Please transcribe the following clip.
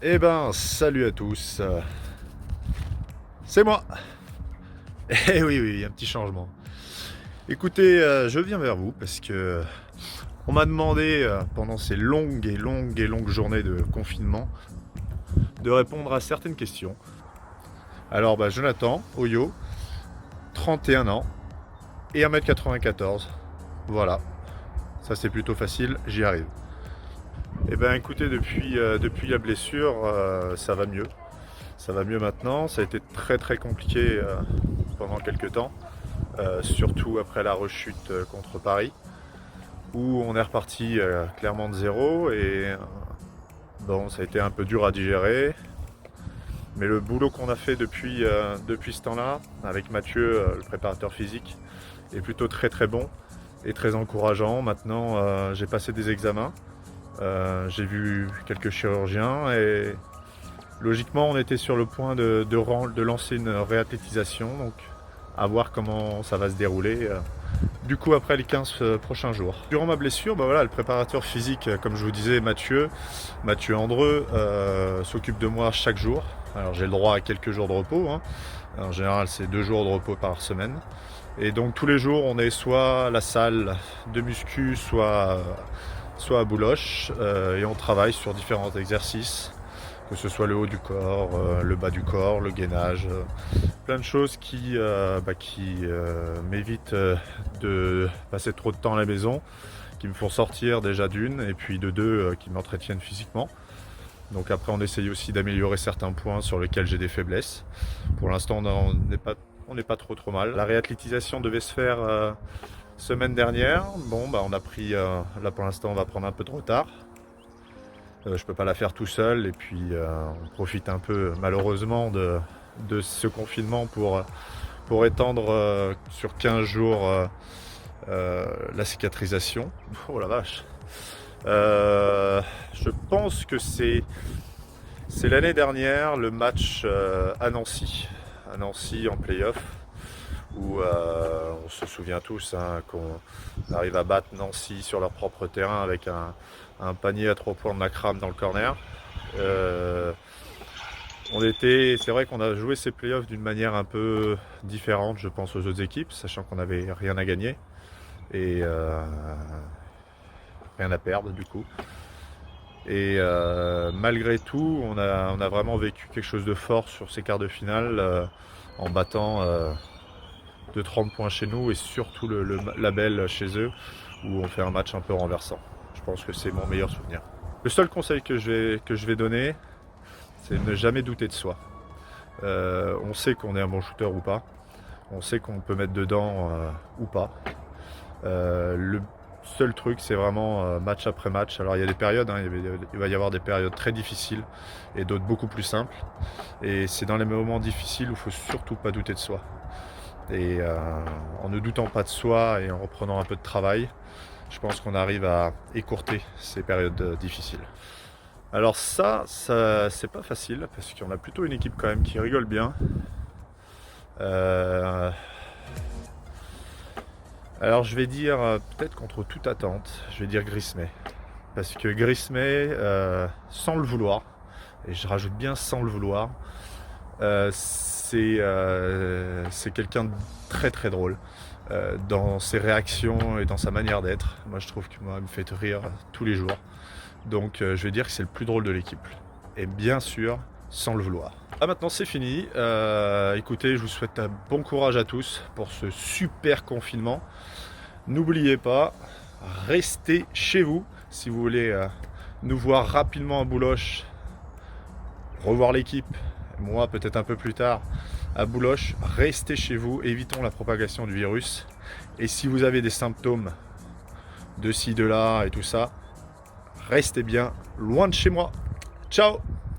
Eh ben, salut à tous. C'est moi. Eh oui, oui, un petit changement. Écoutez, je viens vers vous parce que on m'a demandé pendant ces longues et longues et longues journées de confinement de répondre à certaines questions. Alors, Jonathan, Oyo, 31 ans et 1m94. Voilà, ça c'est plutôt facile, j'y arrive. Eh ben, écoutez, depuis la blessure, ça va mieux. Ça va mieux maintenant. Ça a été très très compliqué pendant quelques temps. Surtout après la rechute contre Paris, où on est reparti clairement de zéro et bon, ça a été un peu dur à digérer. Mais le boulot qu'on a fait depuis ce temps-là, avec Mathieu, le préparateur physique, est plutôt très très bon et très encourageant. Maintenant, j'ai passé des examens, j'ai vu quelques chirurgiens et logiquement, on était sur le point de lancer une réathlétisation. Donc, à voir comment ça va se dérouler. Du coup, après les 15 prochains jours. Durant ma blessure, le préparateur physique, comme je vous disais, Mathieu Andreu, s'occupe de moi chaque jour. Alors j'ai le droit à quelques jours de repos, hein. En général, c'est 2 jours de repos par semaine. Et donc tous les jours, on est soit à la salle de muscu, soit à Bouloche, et on travaille sur différents exercices, que ce soit le haut du corps, le bas du corps, le gainage, plein de choses qui m'évitent de passer trop de temps à la maison, qui me font sortir déjà d'une, et puis de deux, qui m'entretiennent physiquement. Donc après, on essaye aussi d'améliorer certains points sur lesquels j'ai des faiblesses. Pour l'instant, on n'est pas trop mal. La réathlétisation devait se faire semaine dernière. Bon, on a pris, là pour l'instant, on va prendre un peu de retard. Je peux pas la faire tout seul, et puis on profite un peu malheureusement de ce confinement pour étendre sur 15 jours la cicatrisation. Oh la vache. Je pense que c'est l'année dernière le match à Nancy en play-off, où on se souvient tous, hein, qu'on arrive à battre Nancy sur leur propre terrain avec un panier à 3 points de Macram dans le corner. C'est vrai qu'on a joué ces playoffs d'une manière un peu différente, je pense, aux autres équipes, sachant qu'on n'avait rien à gagner et rien à perdre du coup. Et malgré tout, on a vraiment vécu quelque chose de fort sur ces quarts de finale, en battant de 30 points chez nous et surtout le label chez eux, où on fait un match un peu renversant. Je pense que c'est mon meilleur souvenir. Le seul conseil que je vais donner, c'est ne jamais douter de soi. On sait qu'on est un bon shooter ou pas. On sait qu'on peut mettre dedans ou pas. Le seul truc, c'est vraiment match après match. Alors il y a des périodes, hein, il va y avoir des périodes très difficiles et d'autres beaucoup plus simples. Et c'est dans les moments difficiles où il ne faut surtout pas douter de soi. Et en ne doutant pas de soi et en reprenant un peu de travail, je pense qu'on arrive à écourter ces périodes difficiles. Alors ça c'est pas facile, parce qu'on a plutôt une équipe quand même qui rigole bien. Alors je vais dire, peut-être contre toute attente, je vais dire Grismay. Parce que Grismay, sans le vouloir, et je rajoute bien sans le vouloir, c'est quelqu'un de très très drôle. Dans ses réactions et dans sa manière d'être. Moi je trouve que me fait rire tous les jours. Donc je vais dire que c'est le plus drôle de l'équipe. Et bien sûr, sans le vouloir. Ah, maintenant c'est fini. Écoutez, je vous souhaite un bon courage à tous pour ce super confinement. N'oubliez pas, restez chez vous si vous voulez nous voir rapidement à Bouloche, revoir l'équipe, moi peut-être un peu plus tard à Bouloche. Restez chez vous, évitons la propagation du virus. Et si vous avez des symptômes de ci, de là et tout ça, restez bien loin de chez moi. Ciao!